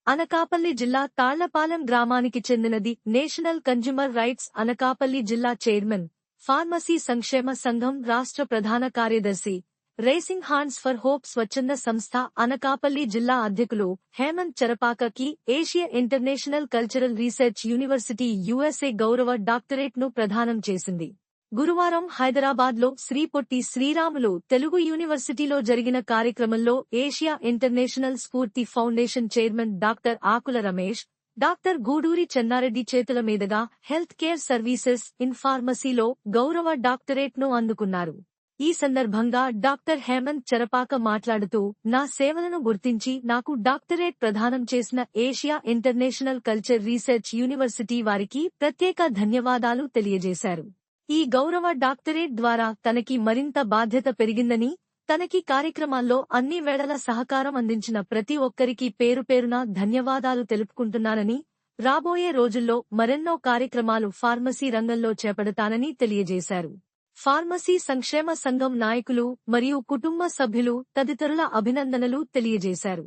అనకాపల్లి జిల్లా తాళ్లపాలెం గ్రామానికి చెందినది నేషనల్ కన్జ్యూమర్ రైట్స్ అనకాపల్లి జిల్లా చైర్మన్, ఫార్మసీ సంక్షేమ సంఘం రాష్ట్ర ప్రధాన కార్యదర్శి, రైజింగ్ హ్యాండ్స్ ఫర్ హోప్ స్వచ్ఛంద సంస్థ అనకాపల్లి జిల్లా అధ్యక్షులు హేమంత్ చరపాకకి Asia international cultural research university USA గౌరవ డాక్టరేట్ ను ప్రదానం చేసింది. గురువారం హైదరాబాద్లో శ్రీ పొట్టి శ్రీరాములు తెలుగు యూనివర్సిటీలో జరిగిన కార్యక్రమంలో ఏషియా ఇంటర్నేషనల్ స్ఫూర్తి ఫౌండేషన్ చైర్మన్ డాక్టర్ ఆకుల రమేష్, డాక్టర్ గూడూరి చెన్నారెడ్డి చేతుల మీదుగా హెల్త్ కేర్ సర్వీసెస్ ఇన్ ఫార్మసీలో గౌరవ డాక్టరేట్ ను అందుకున్నారు. ఈ సందర్భంగా డాక్టర్ హేమంత్ చరపాక మాట్లాడుతూ, నా సేవలను గుర్తించి నాకు డాక్టరేట్ ప్రదానం చేసిన Asia international culture research university వారికి ప్రత్యేక ధన్యవాదాలు తెలియజేశారు. ఈ గౌరవ డాక్టరేట్ ద్వారా తనకి మరింత బాధ్యత పెరిగిందని, తనకి కార్యక్రమాల్లో అన్ని వేళల సహకారం అందించిన ప్రతి ఒక్కరికి పేరుపేరున ధన్యవాదాలు తెలుపుకుంటున్నానని, రాబోయే రోజుల్లో మరెన్నో కార్యక్రమాలు ఫార్మసీ రంగంలో చేపడతానని తెలియజేశారు. ఫార్మసీ సంక్షేమ సంఘం నాయకులు మరియు కుటుంబ సభ్యులు తదితరుల అభినందనలు తెలియజేశారు.